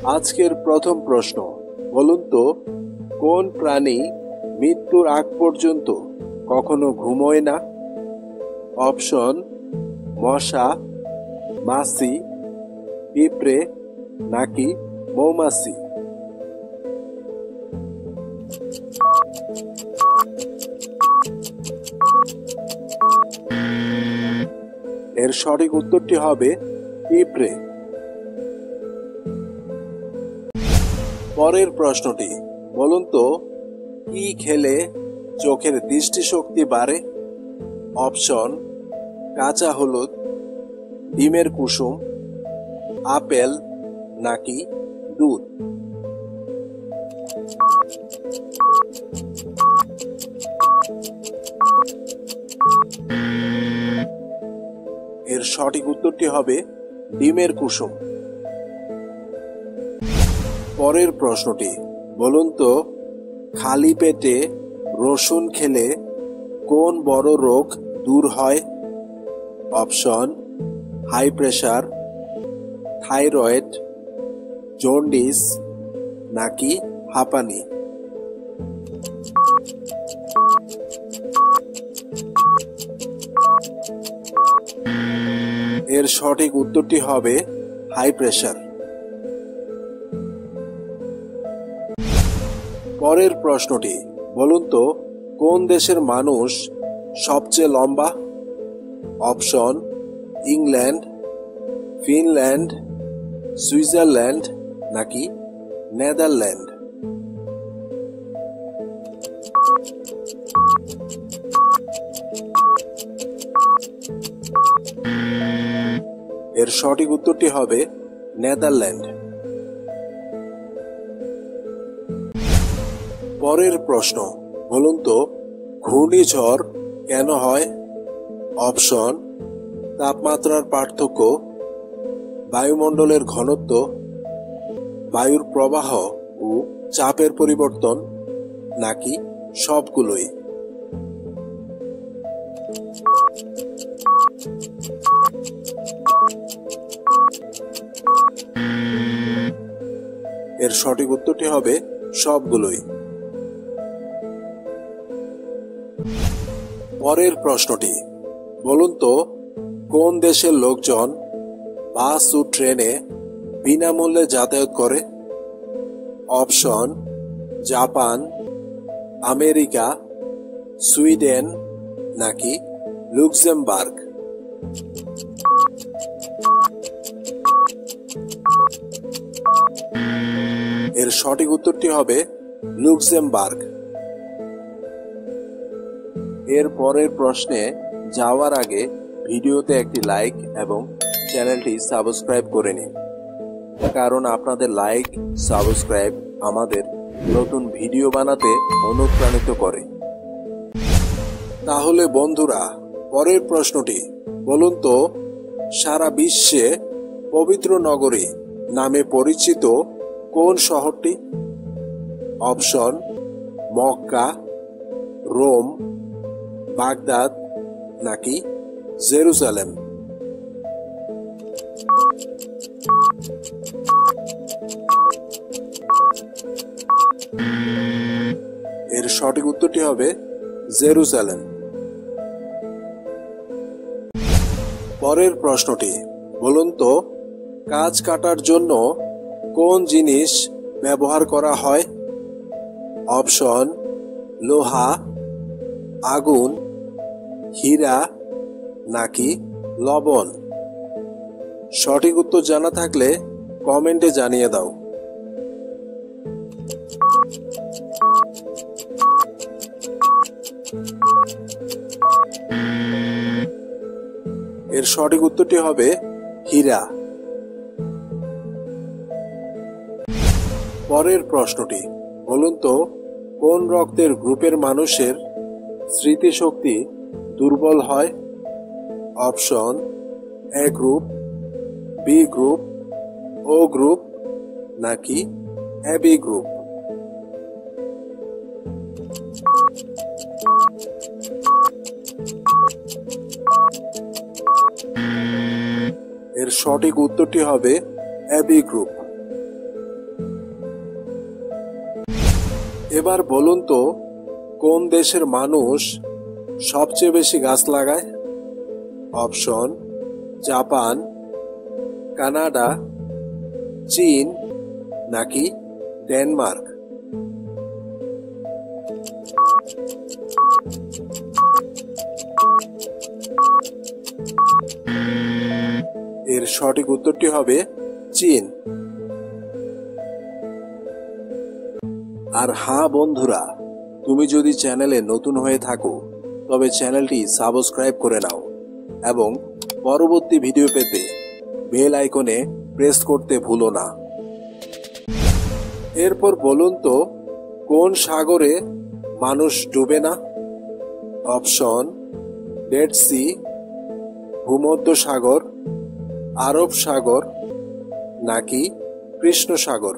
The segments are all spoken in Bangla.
আজকের প্রথম প্রশ্ন, বলুন তো কোন প্রাণী মৃত্যুর আগ পর্যন্ত কখনো ঘুমোয় না? অপশন: মশা, মাছি, পিঁপড়ে নাকি মৌমাছি? এর সঠিক উত্তরটি হবে পিঁপড়ে। পরের প্রশ্নটি, বলুন তো কি খেলে চোখের দৃষ্টিশক্তি বাড়ে? অপশন: কাঁচা হলুদ, ডিমের কুসুম, আপেল নাকি দুধ? এর সঠিক উত্তরটি হবে ডিমের কুসুম। পরের প্রশ্নটি, বলুন তো খালি পেটে রসুন খেলে কোন বড় রোগ দূর হয়? Option: high pressure, thyroid, jaundice নাকি হাঁপানি? এর সঠিক উত্তরটি হবে হাই প্রেসার। পরের প্রশ্নটি, বলুন তো কোন দেশের মানুষ সবচেয়ে লম্বা? অপশন: ইংল্যান্ড, ফিনল্যান্ড, সুইজারল্যান্ড নাকি নেদারল্যান্ড? এর সঠিক উত্তরটি হবে নেদারল্যান্ড। পরের প্রশ্ন, বলুন তো ঘূর্ণিঝড় কেন হয়? অপশন: তাপমাত্রার পার্থক্য, বায়ুমণ্ডলের ঘনত্ব, বায়ুর প্রবাহ ও চাপের পরিবর্তন নাকি সবগুলোই? এর সঠিক উত্তরটি হবে সবগুলোই। পরের প্রশ্নটি, বলুন তো কোন দেশের লোকজন বাস ও ট্রেনে বিনামূল্যে যাতায়াত করে? অপশন: জাপান, আমেরিকা, সুইডেন নাকি লুক্সেমবার্গ? এর সঠিক উত্তরটি হবে লুক্সেমবার্গ। এর পরের প্রশ্নে যাওয়ার আগে ভিডিওতে একটি লাইক এবং চ্যানেলটি সাবস্ক্রাইব করে নিন, কারণ আপনাদের লাইক সাবস্ক্রাইব আমাদের নতুন ভিডিও বানাতে অনুপ্রাণিত করে। তাহলে বন্ধুরা, পরের প্রশ্নটি, বলুন তো সারা বিশ্বে পবিত্র নগরী নামে পরিচিত কোন শহরটি? অপশন: মক্কা, রোম, বাগদাদ নাকি জেরুজালেম? এর সঠিক উত্তরটি হবে জেরুজালেম। পরের প্রশ্নটি, বলুন তো কাঁচ কাটার জন্য কোন জিনিস ব্যবহার করা হয়? অপশন: লোহা, আগুন, হীরা নাকি লবণ? সঠিক উত্তর জানা থাকলে কমেন্টে জানিয়ে দাও। এর সঠিক উত্তরটি হবে হীরা। পরের প্রশ্নটি, বলুন তো কোন রক্তের গ্রুপের মানুষের স্মৃতিশক্তি দুর্বল হয়? অপশন: এ গ্রুপ, বি গ্রুপ, ও গ্রুপ নাকি এবি গ্রুপ? এর সঠিক উত্তরটি হবে এবি গ্রুপ। এবার বলুন তো, কোন দেশের মানুষ সবচেয়ে বেশি গাছ লাগায়? অপশন: জাপান, কানাডা, চীন নাকি ডেনমার্ক। এর সঠিক উত্তরটি হবে চীন। আর হ্যাঁ বন্ধুরা, তুমি যদি চ্যানেলে নতুন হয়ে থাকো তবে চ্যানেলটি সাবস্ক্রাইব করে নাও এবং পরবর্তী ভিডিও পেতে বেল আইকনে প্রেস করতে ভুলো না। এরপর বলুন তো, কোন সাগরে মানুষ ডুবে না? অপশন: ডেড সি, ভূমধ্য সাগর, আরব সাগর নাকি কৃষ্ণ সাগর।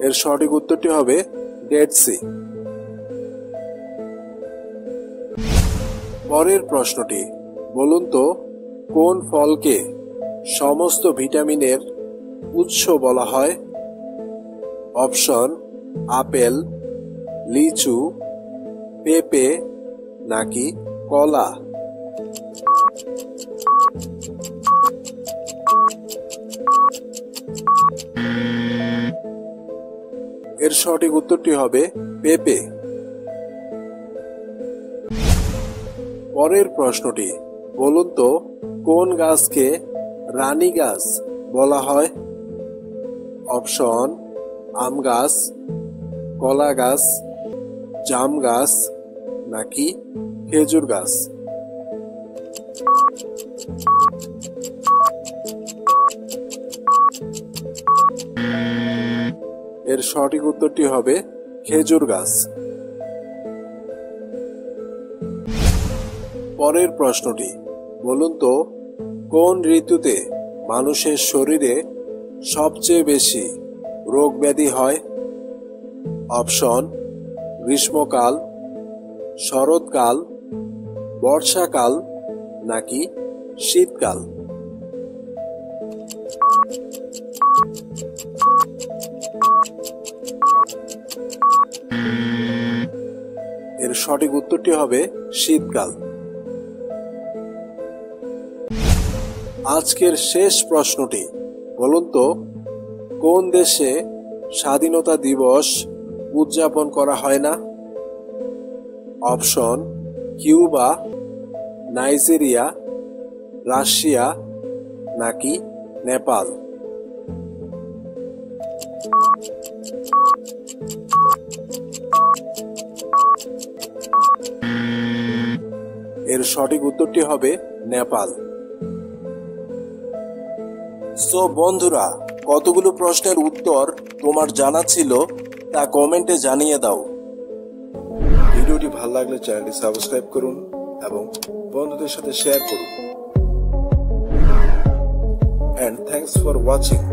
এর সঠিক উত্তরটি হবে ডেড সি। পরের প্রশ্নটি, বলুন তো, কোন ফলকে সমস্ত ভিটামিনের উৎস বলা হয়? অপশন: আপেল, লিচু, পেঁপে নাকি কলা। এর সঠিক উত্তরটি হবে পেঁপে। পরের প্রশ্নটি, বলুন তো, কোন গাছকে রানী গাছ বলা হয়? অপশন: আম গাছ, কলা গাছ, জাম গাছ নাকি খেজুর গাছ। এর সঠিক উত্তরটি হবে খেজুর গাছ। পরের প্রশ্নটি, বলুন তো, কোন ঋতুতে মানুষের শরীরে সবচেয়ে বেশি রোগ ব্যাধি হয়? অপশন: গ্রীষ্মকাল, শরৎকাল, বর্ষাকাল নাকি শীতকাল। এর সঠিক উত্তরটি হবে শীতকাল। আজকের শেষ প্রশ্নটি, বলুন তো, কোন দেশে স্বাধীনতা দিবস উদযাপন করা হয় না? অপশন: কিউবা, নাইজেরিয়া, রাশিয়া নাকি নেপাল। এর সঠিক উত্তরটি হবে নেপাল। সো বন্ধুরা, কতগুলো প্রশ্নের উত্তর তোমার জানা ছিল তা কমেন্টে জানিয়ে দাও। ভিডিওটি ভালো লাগলে চ্যানেলটি সাবস্ক্রাইব করুন এবং বন্ধুদের সাথে শেয়ার করুন। And thanks for watching.